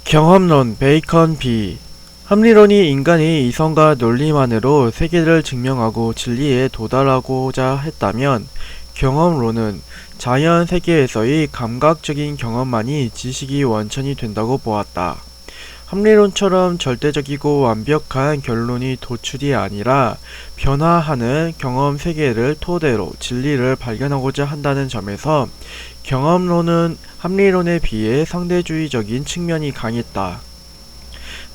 경험론 베이컨 B. 합리론이 인간이 이성과 논리만으로 세계를 증명하고 진리에 도달하고자 했다면, 경험론은 자연 세계에서의 감각적인 경험만이 지식의 원천이 된다고 보았다. 합리론처럼 절대적이고 완벽한 결론이 도출이 아니라 변화하는 경험 세계를 토대로 진리를 발견하고자 한다는 점에서 경험론은 합리론에 비해 상대주의적인 측면이 강했다.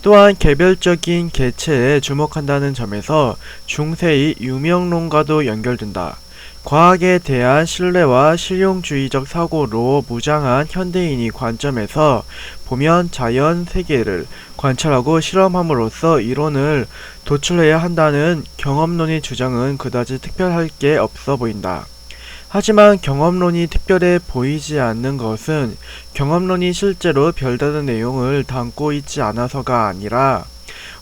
또한 개별적인 개체에 주목한다는 점에서 중세의 유명론과도 연결된다. 과학에 대한 신뢰와 실용주의적 사고로 무장한 현대인의 관점에서 보면 자연 세계를 관찰하고 실험함으로써 이론을 도출해야 한다는 경험론의 주장은 그다지 특별할 게 없어 보인다. 하지만 경험론이 특별해 보이지 않는 것은 경험론이 실제로 별다른 내용을 담고 있지 않아서가 아니라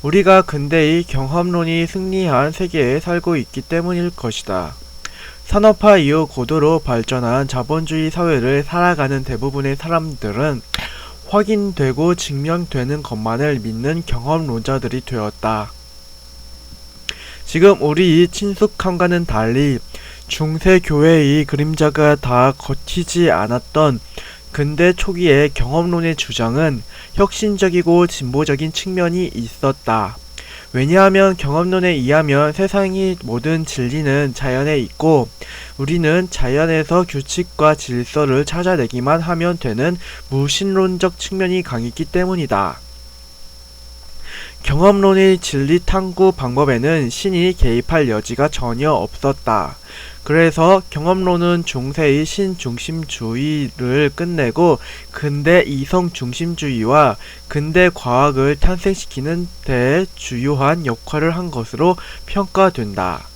우리가 근대의 경험론이 승리한 세계에 살고 있기 때문일 것이다. 산업화 이후 고도로 발전한 자본주의 사회를 살아가는 대부분의 사람들은 확인되고 증명되는 것만을 믿는 경험론자들이 되었다. 지금 우리 친숙함과는 달리 중세 교회의 그림자가 다 걷히지 않았던 근대 초기의 경험론의 주장은 혁신적이고 진보적인 측면이 있었다. 왜냐하면 경험론에 의하면 세상의 모든 진리는 자연에 있고 우리는 자연에서 규칙과 질서를 찾아내기만 하면 되는 무신론적 측면이 강했기 때문이다. 경험론의 진리 탐구 방법에는 신이 개입할 여지가 전혀 없었다. 그래서 경험론은 중세의 신중심주의를 끝내고 근대 이성중심주의와 근대 과학을 탄생시키는 데 주요한 역할을 한 것으로 평가된다.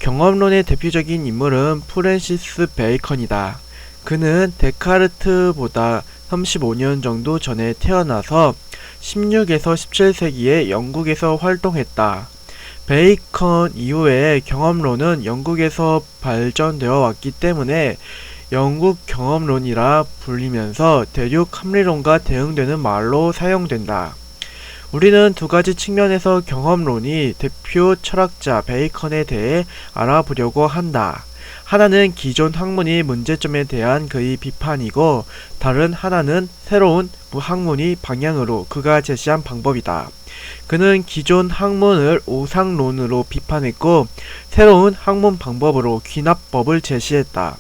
경험론의 대표적인 인물은 프랜시스 베이컨이다. 그는 데카르트보다 35년 정도 전에 태어나서 16에서 17세기에 영국에서 활동했다. 베이컨 이후에 경험론은 영국에서 발전되어 왔기 때문에 영국 경험론이라 불리면서 대륙 합리론과 대응되는 말로 사용된다. 우리는 두 가지 측면에서 경험론이 대표 철학자 베이컨에 대해 알아보려고 한다. 하나는 기존 학문의 문제점에 대한 그의 비판이고 다른 하나는 새로운 학문의 방향으로 그가 제시한 방법이다. 그는 기존 학문을 오상론으로 비판했고 새로운 학문 방법으로 귀납법을 제시했다.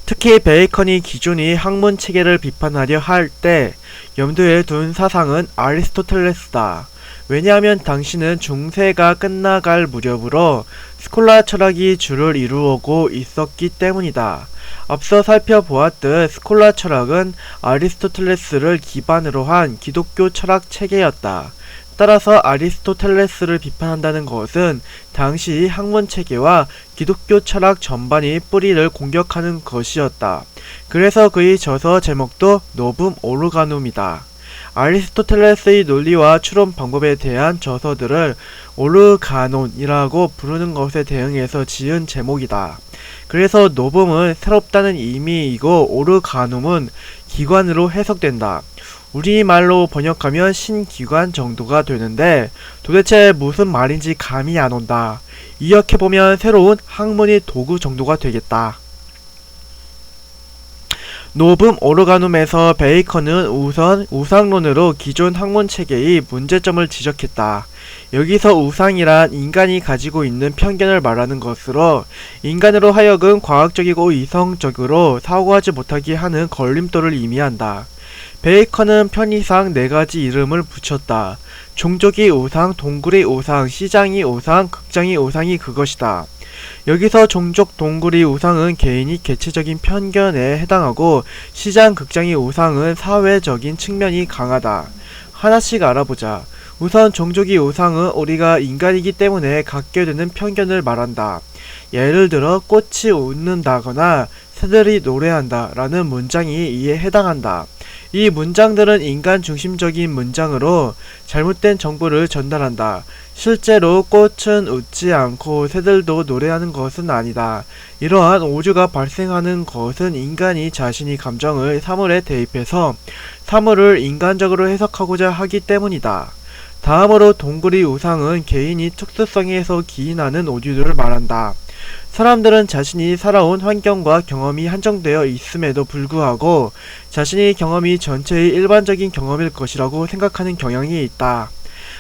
특히 베이컨이 기존의 학문 체계를 비판하려 할 때 염두에 둔 사상은 아리스토텔레스다. 왜냐하면 당시는 중세가 끝나갈 무렵으로 스콜라 철학이 주를 이루고 있었기 때문이다. 앞서 살펴보았듯 스콜라 철학은 아리스토텔레스를 기반으로 한 기독교 철학 체계였다. 따라서 아리스토텔레스를 비판한다는 것은 당시 학문 체계와 기독교 철학 전반이 뿌리를 공격하는 것이었다. 그래서 그의 저서 제목도 노붐 오르가눔이다. 아리스토텔레스의 논리와 추론 방법에 대한 저서들을 오르가논이라고 부르는 것에 대응해서 지은 제목이다. 그래서 노붐은 새롭다는 의미이고 오르가눔은 기관으로 해석된다. 우리말로 번역하면 신기관 정도가 되는데 도대체 무슨 말인지 감이 안 온다. 이렇게보면 새로운 학문의 도구 정도가 되겠다. 노붐 오르가눔에서 베이컨은 우선 우상론으로 기존 학문체계의 문제점을 지적했다. 여기서 우상이란 인간이 가지고 있는 편견을 말하는 것으로 인간으로 하여금 과학적이고 이성적으로 사고하지 못하게 하는 걸림돌을 의미한다. 베이컨은 편의상 4가지 이름을 붙였다. 종족이 우상, 동굴의 우상, 시장이 우상, 극장의 우상이 그것이다. 여기서 종족, 동굴의 우상은 개인이 개체적인 편견에 해당하고 시장, 극장의 우상은 사회적인 측면이 강하다. 하나씩 알아보자. 우선 종족의 우상은 우리가 인간이기 때문에 갖게 되는 편견을 말한다. 예를 들어 꽃이 웃는다거나 새들이 노래한다 라는 문장이 이에 해당한다. 이 문장들은 인간 중심적인 문장으로 잘못된 정보를 전달한다. 실제로 꽃은 웃지 않고 새들도 노래하는 것은 아니다. 이러한 오류가 발생하는 것은 인간이 자신이 감정을 사물에 대입해서 사물을 인간적으로 해석하고자 하기 때문이다. 다음으로 동굴의 우상은 개인이 특수성에서 기인하는 오류를 말한다. 사람들은 자신이 살아온 환경과 경험이 한정되어 있음에도 불구하고 자신의 경험이 전체의 일반적인 경험일 것이라고 생각하는 경향이 있다.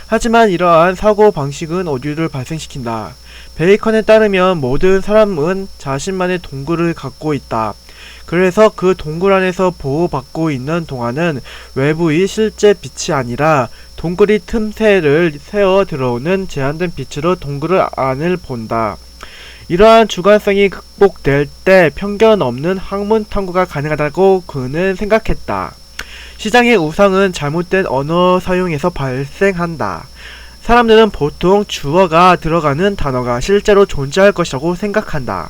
하지만 이러한 사고 방식은 오류를 발생시킨다. 베이컨에 따르면 모든 사람은 자신만의 동굴을 갖고 있다. 그래서 그 동굴 안에서 보호받고 있는 동안은 외부의 실제 빛이 아니라 동굴의 틈새를 새어 들어오는 제한된 빛으로 동굴 안을 본다. 이러한 주관성이 극복될 때 편견 없는 학문 탐구가 가능하다고 그는 생각했다. 시장의 우상은 잘못된 언어 사용에서 발생한다. 사람들은 보통 주어가 들어가는 단어가 실제로 존재할 것이라고 생각한다.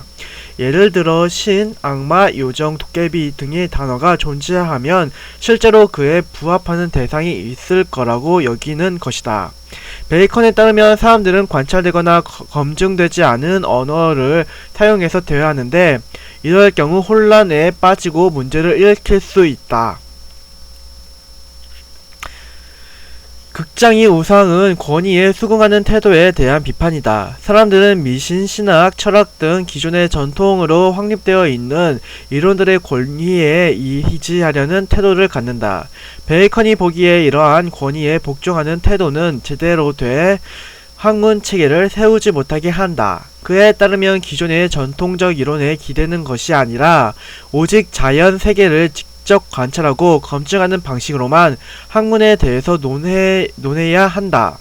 예를 들어 신, 악마, 요정, 도깨비 등의 단어가 존재하면 실제로 그에 부합하는 대상이 있을 거라고 여기는 것이다. 베이컨에 따르면 사람들은 관찰되거나 검증되지 않은 언어를 사용해서 대화하는데 이럴 경우 혼란에 빠지고 문제를 일으킬 수 있다. 극장의 우상은 권위에 수긍하는 태도에 대한 비판이다. 사람들은 미신, 신학, 철학 등 기존의 전통으로 확립되어 있는 이론들의 권위에 이지하려는 태도를 갖는다. 베이컨이 보기에 이러한 권위에 복종하는 태도는 제대로 된 학문 체계를 세우지 못하게 한다. 그에 따르면 기존의 전통적 이론에 기대는 것이 아니라 오직 자연 세계를 직접 관찰하고 검증하는 방식으로만 학문에 대해서 논해야 한다.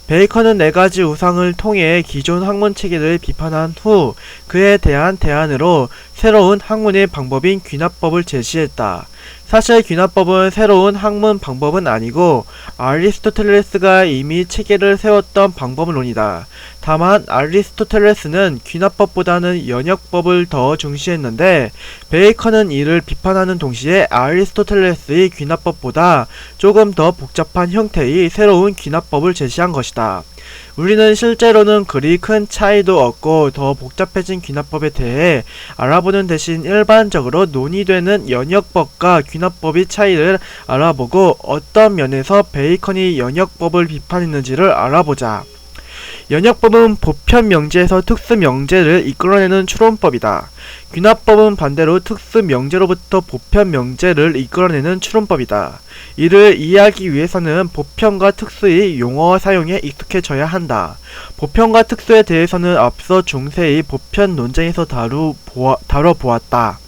베이컨은 4가지 우상을 통해 기존 학문 체계를 비판한 후 그에 대한 대안으로 새로운 학문의 방법인 귀납법을 제시했다. 사실 귀납법은 새로운 학문 방법은 아니고 아리스토텔레스가 이미 체계를 세웠던 방법론이다. 다만 아리스토텔레스는 귀납법보다는 연역법을 더 중시했는데 베이컨은 이를 비판하는 동시에 아리스토텔레스의 귀납법보다 조금 더 복잡한 형태의 새로운 귀납법을 제시한 것이다. 우리는 실제로는 그리 큰 차이도 없고 더 복잡해진 귀납법에 대해 알아보는 대신 일반적으로 논의되는 연역법과 귀납법의 차이를 알아보고 어떤 면에서 베이컨이 연역법을 비판했는지를 알아보자. 연역법은 보편 명제에서 특수 명제를 이끌어내는 추론법이다. 귀납법은 반대로 특수 명제로부터 보편 명제를 이끌어내는 추론법이다. 이를 이해하기 위해서는 보편과 특수의 용어 사용에 익숙해져야 한다. 보편과 특수에 대해서는 앞서 중세의 보편 논쟁에서 다뤄보았다.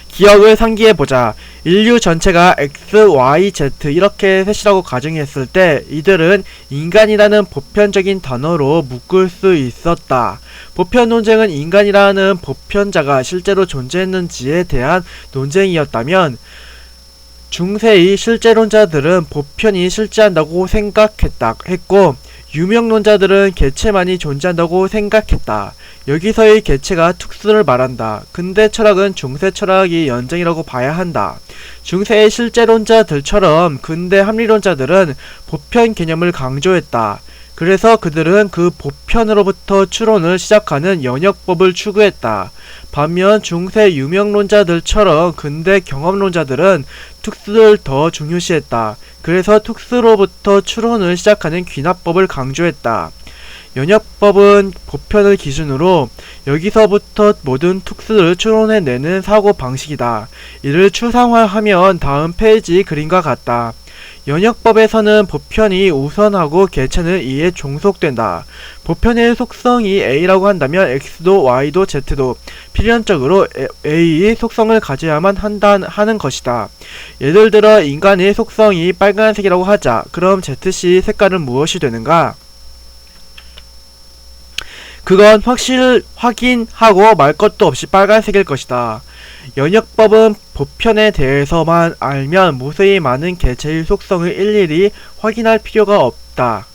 기억을 상기해보자. 인류 전체가 X, Y, Z 이렇게 셋이라고 가정했을 때 이들은 인간이라는 보편적인 단어로 묶을 수 있었다. 보편 논쟁은 인간이라는 보편자가 실제로 존재했는지에 대한 논쟁이었다면 중세의 실제론자들은 보편이 실제한다고 생각했고 유명론자들은 개체만이 존재한다고 생각했다. 여기서의 개체가 특수를 말한다. 근대 철학은 중세 철학이 연장이라고 봐야 한다. 중세의 실제론자들처럼 근대 합리론자들은 보편 개념을 강조했다. 그래서 그들은 그 보편으로부터 추론을 시작하는 연역법을 추구했다. 반면 중세 유명론자들처럼 근대 경험론자들은 특수를 더 중요시했다. 그래서 특수로부터 추론을 시작하는 귀납법을 강조했다. 연역법은 보편을 기준으로 여기서부터 모든 특수를 추론해내는 사고 방식이다. 이를 추상화하면 다음 페이지 그림과 같다. 연역법에서는 보편이 우선하고 개체는 이에 종속된다. 보편의 속성이 A라고 한다면 X도 Y도 Z도 필연적으로 A의 속성을 가져야만 하는 것이다. 예를 들어 인간의 속성이 빨간색이라고 하자. 그럼 ZC의 색깔은 무엇이 되는가? 그건 확인하고 말 것도 없이 빨간색일 것이다. 연역법은 보편에 대해서만 알면 무수히 많은 개체의 속성을 일일이 확인할 필요가 없다.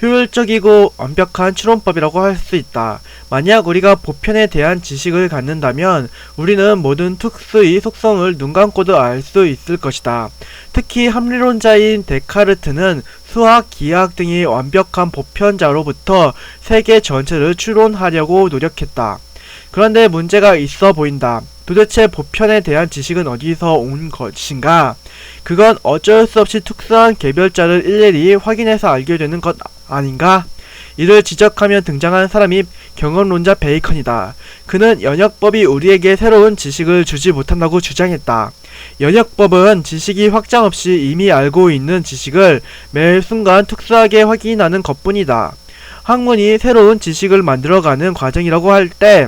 효율적이고 완벽한 추론법이라고 할 수 있다. 만약 우리가 보편에 대한 지식을 갖는다면 우리는 모든 특수의 속성을 눈 감고도 알 수 있을 것이다. 특히 합리론자인 데카르트는 수학, 기하학 등의 완벽한 보편자로부터 세계 전체를 추론하려고 노력했다. 그런데 문제가 있어 보인다. 도대체 보편에 대한 지식은 어디서 온 것인가? 그건 어쩔 수 없이 특수한 개별자를 일일이 확인해서 알게 되는 것 아닌가? 이를 지적하며 등장한 사람이 경험론자 베이컨이다. 그는 연역법이 우리에게 새로운 지식을 주지 못한다고 주장했다. 연역법은 지식이 확장 없이 이미 알고 있는 지식을 매 순간 특수하게 확인하는 것뿐이다. 학문이 새로운 지식을 만들어가는 과정이라고 할 때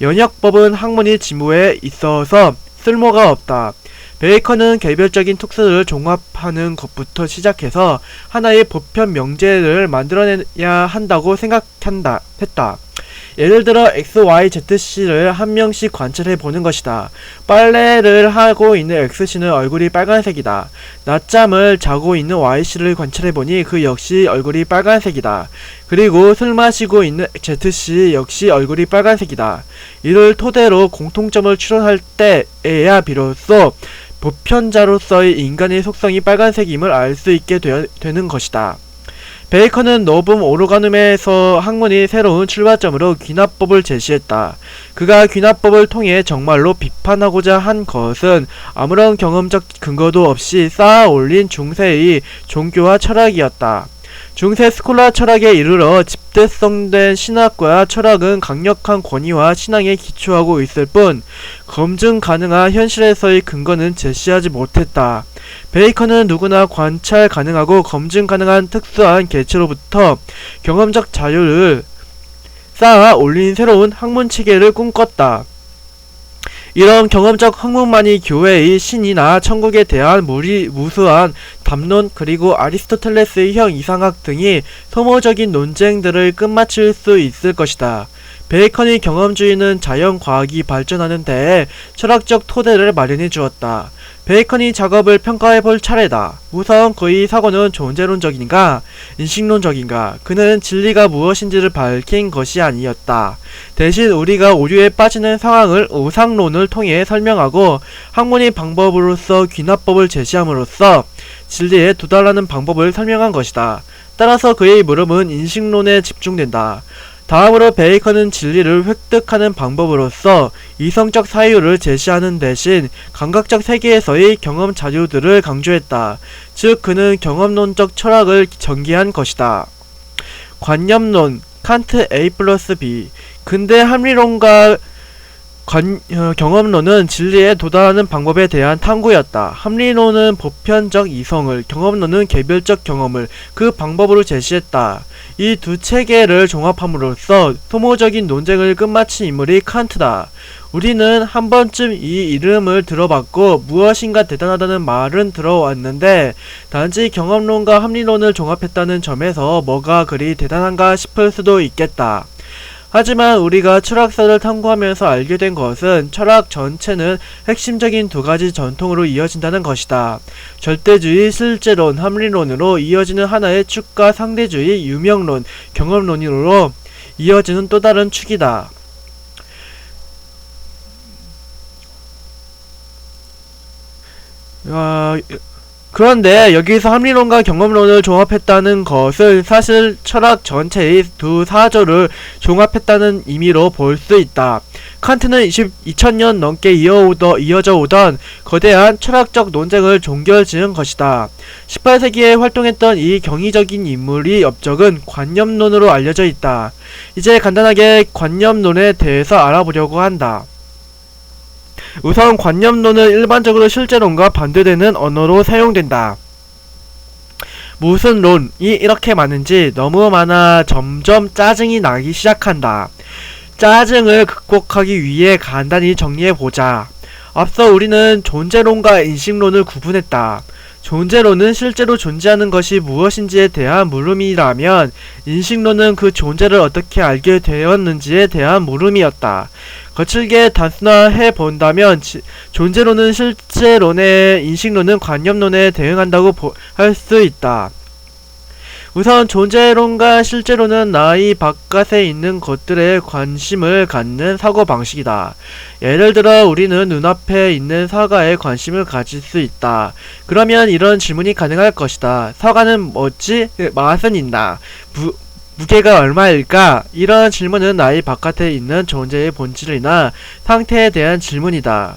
연역법은 학문이 지무에 있어서 쓸모가 없다. 베이컨은 개별적인 특수를 종합하는 것부터 시작해서 하나의 보편 명제를 만들어내야 한다고 했다. 예를 들어 XYZC를 한 명씩 관찰해 보는 것이다. 빨래를 하고 있는 X씨는 얼굴이 빨간색이다. 낮잠을 자고 있는 Y씨를 관찰해 보니 그 역시 얼굴이 빨간색이다. 그리고 술 마시고 있는 Z씨 역시 얼굴이 빨간색이다. 이를 토대로 공통점을 추론할 때에야 비로소 보편자로서의 인간의 속성이 빨간색임을 알 수 있게 되는 것이다. 베이컨은 노뵼 오르가눔에서 학문이 새로운 출발점으로 귀납법을 제시했다. 그가 귀납법을 통해 정말로 비판하고자 한 것은 아무런 경험적 근거도 없이 쌓아 올린 중세의 종교와 철학이었다. 중세 스콜라 철학에 이르러 집대성된 신학과 철학은 강력한 권위와 신앙에 기초하고 있을 뿐 검증 가능한 현실에서의 근거는 제시하지 못했다. 베이컨은 누구나 관찰 가능하고 검증 가능한 특수한 개체로부터 경험적 자료를 쌓아 올린 새로운 학문체계를 꿈꿨다. 이런 경험적 학문만이 교회의 신이나 천국에 대한 무수한 담론 그리고 아리스토텔레스의 형 이상학 등이 소모적인 논쟁들을 끝마칠 수 있을 것이다. 베이컨의 경험주의는 자연과학이 발전하는 데에 철학적 토대를 마련해 주었다. 베이컨이 작업을 평가해볼 차례다. 우선 그의 사고는 존재론적인가 인식론적인가? 그는 진리가 무엇인지를 밝힌 것이 아니었다. 대신 우리가 오류에 빠지는 상황을 우상론을 통해 설명하고 학문의 방법으로서 귀납법을 제시함으로써 진리에 도달하는 방법을 설명한 것이다. 따라서 그의 물음은 인식론에 집중된다. 다음으로 베이컨은 진리를 획득하는 방법으로서 이성적 사유를 제시하는 대신 감각적 세계에서의 경험 자료들을 강조했다. 즉 그는 경험론적 철학을 전개한 것이다. 관념론, 칸트 A 플러스 B. 근대 합리론과 경험론은 진리에 도달하는 방법에 대한 탐구였다. 합리론은 보편적 이성을, 경험론은 개별적 경험을 그 방법으로 제시했다. 이 두 체계를 종합함으로써 소모적인 논쟁을 끝마친 인물이 칸트다. 우리는 한 번쯤 이 이름을 들어봤고 무엇인가 대단하다는 말은 들어왔는데 단지 경험론과 합리론을 종합했다는 점에서 뭐가 그리 대단한가 싶을 수도 있겠다. 하지만 우리가 철학사를 탐구하면서 알게 된 것은 철학 전체는 핵심적인 두 가지 전통으로 이어진다는 것이다. 절대주의, 실제론, 합리론으로 이어지는 하나의 축과 상대주의, 유명론, 경험론으로 이어지는 또 다른 축이다. 그런데 여기서 합리론과 경험론을 종합했다는 것을 사실 철학 전체의 두 사조를 종합했다는 의미로 볼 수 있다. 칸트는 2000년 넘게 이어져 오던 거대한 철학적 논쟁을 종결지은 것이다. 18세기에 활동했던 이 경이적인 인물의 업적은 관념론으로 알려져 있다. 이제 간단하게 관념론에 대해서 알아보려고 한다. 우선 관념론은 일반적으로 실제론과 반대되는 언어로 사용된다. 무슨 론이 이렇게 많은지 너무 많아 점점 짜증이 나기 시작한다. 짜증을 극복하기 위해 간단히 정리해보자. 앞서 우리는 존재론과 인식론을 구분했다. 존재론은 실제로 존재하는 것이 무엇인지에 대한 물음이라면 인식론은 그 존재를 어떻게 알게 되었는지에 대한 물음이었다. 거칠게 단순화해 본다면 존재론은 실제론에 인식론은 관념론에 대응한다고 할 수 있다. 우선 존재론과 실제로는 나의 바깥에 있는 것들에 관심을 갖는 사고방식이다. 예를 들어 우리는 눈앞에 있는 사과에 관심을 가질 수 있다. 그러면 이런 질문이 가능할 것이다. 사과는 뭐지? 맛은 있나? 무게가 얼마일까? 이런 질문은 나의 바깥에 있는 존재의 본질이나 상태에 대한 질문이다.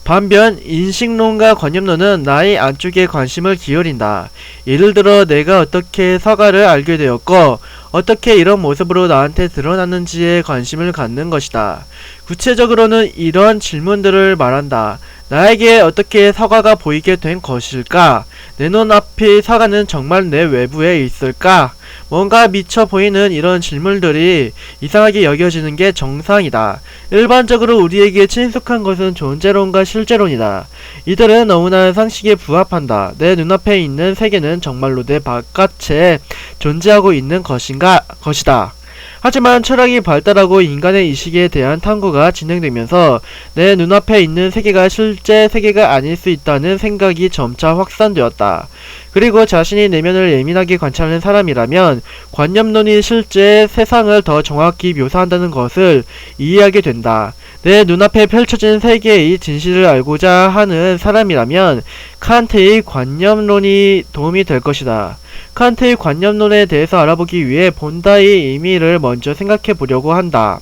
반면 인식론과 관념론은 나의 안쪽에 관심을 기울인다. 예를 들어 내가 어떻게 사과를 알게 되었고 어떻게 이런 모습으로 나한테 드러났는지에 관심을 갖는 것이다. 구체적으로는 이런 질문들을 말한다. 나에게 어떻게 사과가 보이게 된 것일까? 내 눈앞의 사과는 정말 내 외부에 있을까? 뭔가 미쳐 보이는 이런 질문들이 이상하게 여겨지는 게 정상이다. 일반적으로 우리에게 친숙한 것은 존재론과 실제론이다. 이들은 너무나 상식에 부합한다. 내 눈앞에 있는 세계는 정말로 내 바깥에 존재하고 있는 것이다. 하지만 철학이 발달하고 인간의 의식에 대한 탐구가 진행되면서 내 눈앞에 있는 세계가 실제 세계가 아닐 수 있다는 생각이 점차 확산되었다. 그리고 자신이 내면을 예민하게 관찰하는 사람이라면 관념론이 실제 세상을 더 정확히 묘사한다는 것을 이해하게 된다. 내 눈앞에 펼쳐진 세계의 진실을 알고자 하는 사람이라면 칸트의 관념론이 도움이 될 것이다. 칸트의 관념론에 대해서 알아보기 위해 본다의 의미를 먼저 생각해 보려고 한다.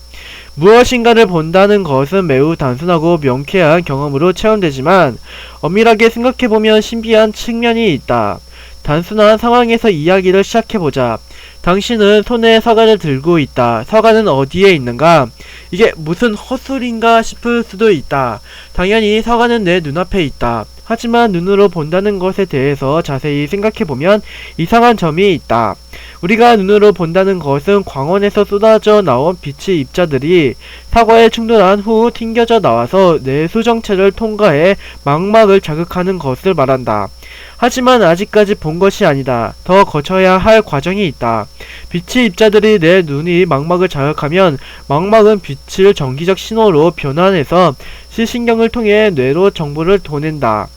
무엇인가를 본다는 것은 매우 단순하고 명쾌한 경험으로 체험되지만 엄밀하게 생각해보면 신비한 측면이 있다. 단순한 상황에서 이야기를 시작해보자. 당신은 손에 사과를 들고 있다. 사과는 어디에 있는가? 이게 무슨 헛소리인가 싶을 수도 있다. 당연히 사과는 내 눈앞에 있다. 하지만 눈으로 본다는 것에 대해서 자세히 생각해보면 이상한 점이 있다. 우리가 눈으로 본다는 것은 광원에서 쏟아져 나온 빛의 입자들이 사과에 충돌한 후 튕겨져 나와서 내 수정체를 통과해 망막을 자극하는 것을 말한다. 하지만 아직까지 본 것이 아니다. 더 거쳐야 할 과정이 있다. 빛의 입자들이 내 눈이 망막을 자극하면 망막은 빛을 전기적 신호로 변환해서 시신경을 통해 뇌로 정보를 보낸다.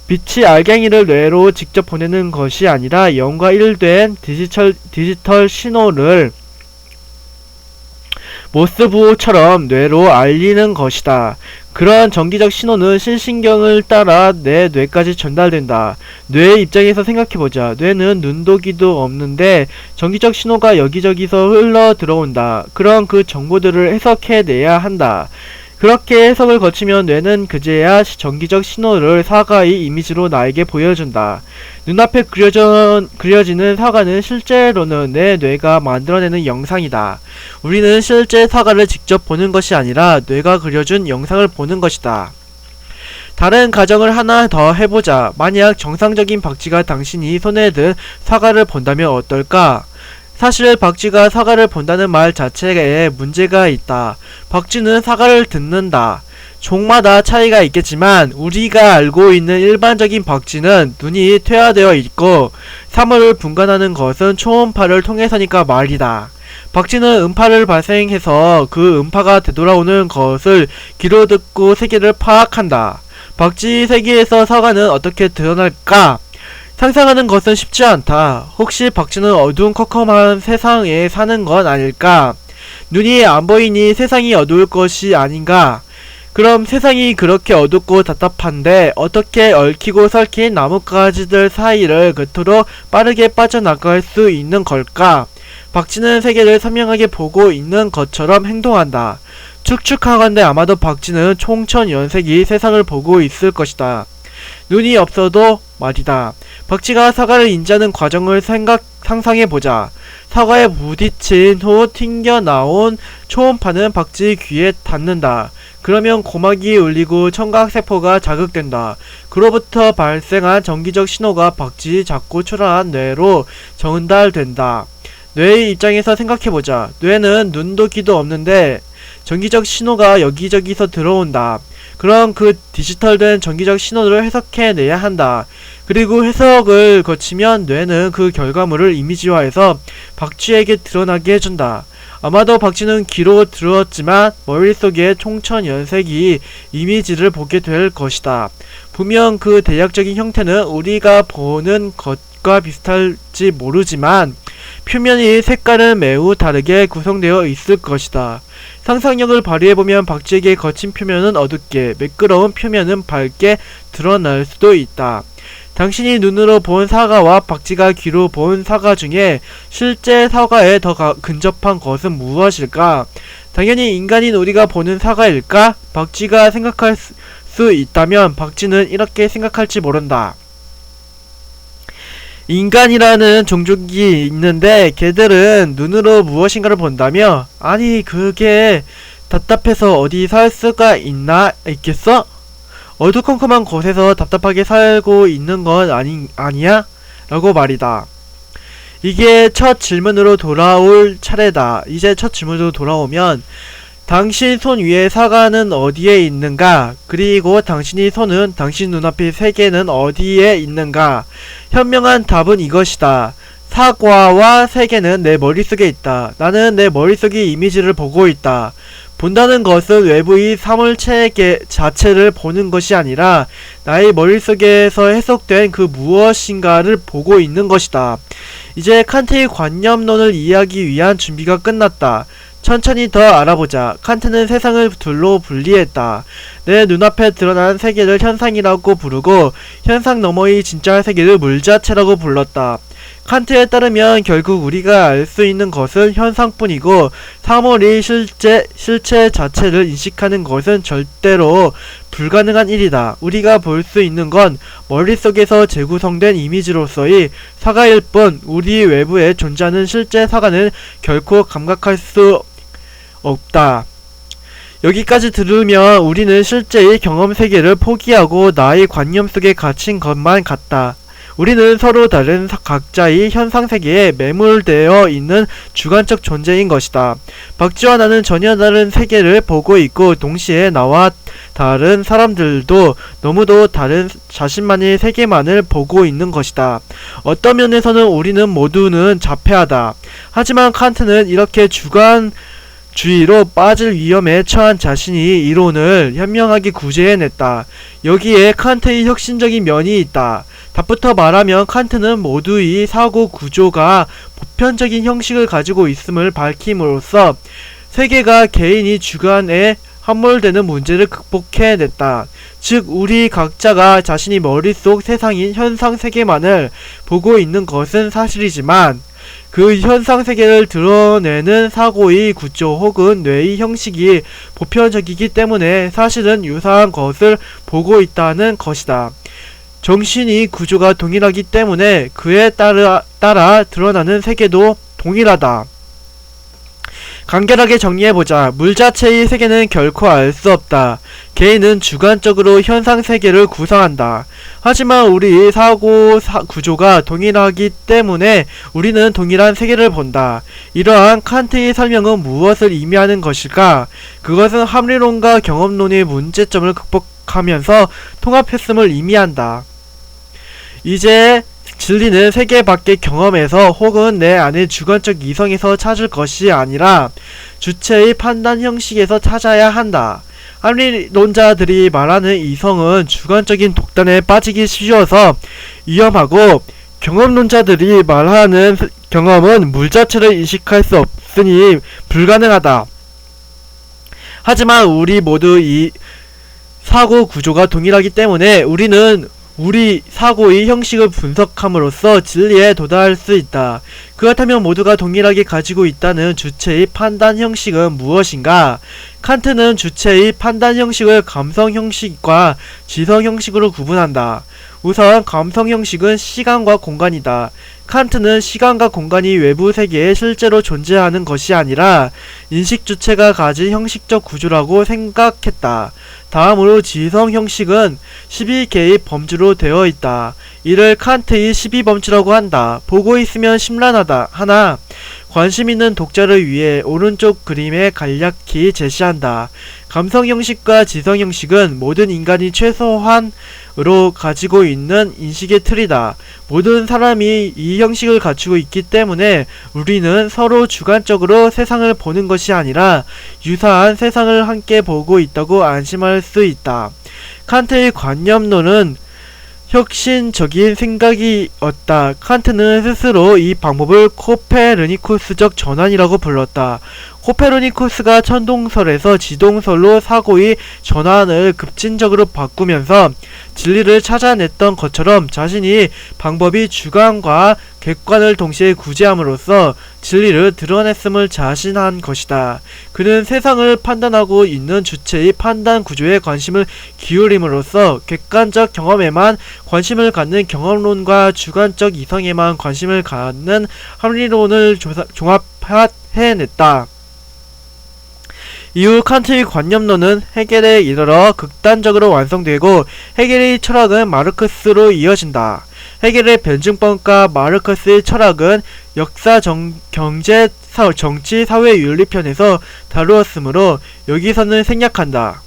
빛이 알갱이를 뇌로 직접 보내는 것이 아니라 0과 1된 디지털 신호를 모스부호처럼 뇌로 알리는 것이다. 그러한 전기적 신호는 실신경을 따라 내 뇌까지 전달된다. 뇌의 입장에서 생각해보자. 뇌는 눈도 귀도 없는데 전기적 신호가 여기저기서 흘러 들어온다. 그럼 그 정보들을 해석해내야 한다. 그렇게 해석을 거치면 뇌는 그제야 전기적 신호를 사과의 이미지로 나에게 보여준다. 눈앞에 그려지는 사과는 실제로는 내 뇌가 만들어내는 영상이다. 우리는 실제 사과를 직접 보는 것이 아니라 뇌가 그려준 영상을 보는 것이다. 다른 가정을 하나 더 해보자. 만약 정상적인 박쥐가 당신이 손에 든 사과를 본다면 어떨까? 사실 박쥐가 사과를 본다는 말 자체에 문제가 있다. 박쥐는 사과를 듣는다. 종마다 차이가 있겠지만 우리가 알고 있는 일반적인 박쥐는 눈이 퇴화되어 있고 사물을 분간하는 것은 초음파를 통해서니까 말이다. 박쥐는 음파를 발생해서 그 음파가 되돌아오는 것을 귀로 듣고 세계를 파악한다. 박쥐 세계에서 사과는 어떻게 드러날까? 상상하는 것은 쉽지 않다. 혹시 박쥐는 어두운 컴컴한 세상에 사는 건 아닐까? 눈이 안 보이니 세상이 어두울 것이 아닌가? 그럼 세상이 그렇게 어둡고 답답한데 어떻게 얽히고 설킨 나뭇가지들 사이를 그토록 빠르게 빠져나갈 수 있는 걸까? 박쥐는 세계를 선명하게 보고 있는 것처럼 행동한다. 축축하건대 아마도 박쥐는 총천연색이 세상을 보고 있을 것이다. 눈이 없어도 말이다. 박쥐가 사과를 인지하는 과정을 상상해보자. 사과에 부딪힌 후 튕겨나온 초음파는 박쥐의 귀에 닿는다. 그러면 고막이 울리고 청각세포가 자극된다. 그로부터 발생한 전기적 신호가 박쥐의 작고 초라한 뇌로 전달된다. 뇌의 입장에서 생각해보자. 뇌는 눈도 귀도 없는데 전기적 신호가 여기저기서 들어온다. 그럼 그 디지털된 전기적 신호를 해석해내야 한다. 그리고 해석을 거치면 뇌는 그 결과물을 이미지화해서 박쥐에게 드러나게 해준다. 아마도 박쥐는 귀로 들었지만 머릿속에 총천연색이 이미지를 보게 될 것이다. 분명 그 대략적인 형태는 우리가 보는 것과 비슷할지 모르지만 표면이 색깔은 매우 다르게 구성되어 있을 것이다. 상상력을 발휘해보면 박쥐에게 거친 표면은 어둡게, 매끄러운 표면은 밝게 드러날 수도 있다. 당신이 눈으로 본 사과와 박쥐가 귀로 본 사과 중에 실제 사과에 더 근접한 것은 무엇일까? 당연히 인간인 우리가 보는 사과일까? 박쥐가 생각할 수 있다면 박쥐는 이렇게 생각할지 모른다. 인간이라는 종족이 있는데 걔들은 눈으로 무엇인가를 본다며? 아니 그게 답답해서 어디 살 수가 있겠어? 어두컴컴한 곳에서 답답하게 살고 있는 건 아니야? 라고 말이다. 이게 첫 질문으로 돌아올 차례다. 이제 첫 질문으로 돌아오면 당신 손 위에 사과는 어디에 있는가? 그리고 당신이 손은 당신 눈앞의 세계는 어디에 있는가? 현명한 답은 이것이다. 사과와 세계는 내 머릿속에 있다. 나는 내 머릿속의 이미지를 보고 있다. 본다는 것은 외부의 사물체계 자체를 보는 것이 아니라 나의 머릿속에서 해석된 그 무엇인가를 보고 있는 것이다. 이제 칸트의 관념론을 이해하기 위한 준비가 끝났다. 천천히 더 알아보자. 칸트는 세상을 둘로 분리했다. 내 눈앞에 드러난 세계를 현상이라고 부르고 현상 너머의 진짜 세계를 물자체라고 불렀다. 칸트에 따르면 결국 우리가 알 수 있는 것은 현상뿐이고 사물이 실체 자체를 인식하는 것은 절대로 불가능한 일이다. 우리가 볼 수 있는 건 머릿속에서 재구성된 이미지로서의 사과일 뿐 우리 외부에 존재하는 실제 사과는 결코 감각할 수 없다. 여기까지 들으면 우리는 실제의 경험 세계를 포기하고 나의 관념 속에 갇힌 것만 같다. 우리는 서로 다른 각자의 현상세계에 매몰되어 있는 주관적 존재인 것이다. 박쥐와 나는 전혀 다른 세계를 보고 있고 동시에 나와 다른 사람들도 너무도 다른 자신만의 세계만을 보고 있는 것이다. 어떤 면에서는 우리는 모두는 자폐하다. 하지만 칸트는 이렇게 주의로 빠질 위험에 처한 자신이 이론을 현명하게 구제해냈다. 여기에 칸트의 혁신적인 면이 있다. 답부터 말하면 칸트는 모두의 사고 구조가 보편적인 형식을 가지고 있음을 밝힘으로써 세계가 개인이 주관에 함몰되는 문제를 극복해냈다. 즉 우리 각자가 자신이 머릿속 세상인 현상세계만을 보고 있는 것은 사실이지만 그 현상세계를 드러내는 사고의 구조 혹은 뇌의 형식이 보편적이기 때문에 사실은 유사한 것을 보고 있다는 것이다. 정신의 구조가 동일하기 때문에 그에 따라 드러나는 세계도 동일하다. 간결하게 정리해보자. 물 자체의 세계는 결코 알 수 없다. 개인은 주관적으로 현상세계를 구성한다. 하지만 우리 사고 구조가 동일하기 때문에 우리는 동일한 세계를 본다. 이러한 칸트의 설명은 무엇을 의미하는 것일까? 그것은 합리론과 경험론의 문제점을 극복하면서 통합했음을 의미한다. 이제 진리는 세계 밖의 경험에서 혹은 내 안의 주관적 이성에서 찾을 것이 아니라 주체의 판단 형식에서 찾아야 한다. 합리론자들이 말하는 이성은 주관적인 독단에 빠지기 쉬워서 위험하고 경험론자들이 말하는 경험은 물 자체를 인식할 수 없으니 불가능하다. 하지만 우리 모두 이 사고 구조가 동일하기 때문에 우리는 우리 사고의 형식을 분석함으로써 진리에 도달할 수 있다. 그렇다면 모두가 동일하게 가지고 있다는 주체의 판단 형식은 무엇인가? 칸트는 주체의 판단 형식을 감성 형식과 지성 형식으로 구분한다. 우선 감성 형식은 시간과 공간이다. 칸트는 시간과 공간이 외부 세계에 실제로 존재하는 것이 아니라 인식 주체가 가진 형식적 구조라고 생각했다. 다음으로 지성 형식은 12개의 범주로 되어 있다. 이를 칸트의 12범주라고 한다. 보고 있으면 심란하다. 하나 관심 있는 독자를 위해 오른쪽 그림에 간략히 제시한다. 감성 형식과 지성 형식은 모든 인간이 최소한으로 가지고 있는 인식의 틀이다. 모든 사람이 이 형식을 갖추고 있기 때문에 우리는 서로 주관적으로 세상을 보는 것이 아니라 유사한 세상을 함께 보고 있다고 안심할 수 있다. 칸트의 관념론은 혁신적인 생각이었다. 칸트는 스스로 이 방법을 코페르니쿠스적 전환이라고 불렀다. 코페르니쿠스가 천동설에서 지동설로 사고의 전환을 급진적으로 바꾸면서 진리를 찾아냈던 것처럼 자신이 방법이 주관과 객관을 동시에 구제함으로써 진리를 드러냈음을 자신한 것이다. 그는 세상을 판단하고 있는 주체의 판단 구조에 관심을 기울임으로써 객관적 경험에만 관심을 갖는 경험론과 주관적 이성에만 관심을 갖는 합리론을 종합해냈다. 이후 칸트의 관념론은 헤겔에 이르러 극단적으로 완성되고 헤겔의 철학은 마르크스로 이어진다. 헤겔의 변증법과 마르크스의 철학은 역사, 경제, 정치, 사회 윤리 편에서 다루었으므로 여기서는 생략한다.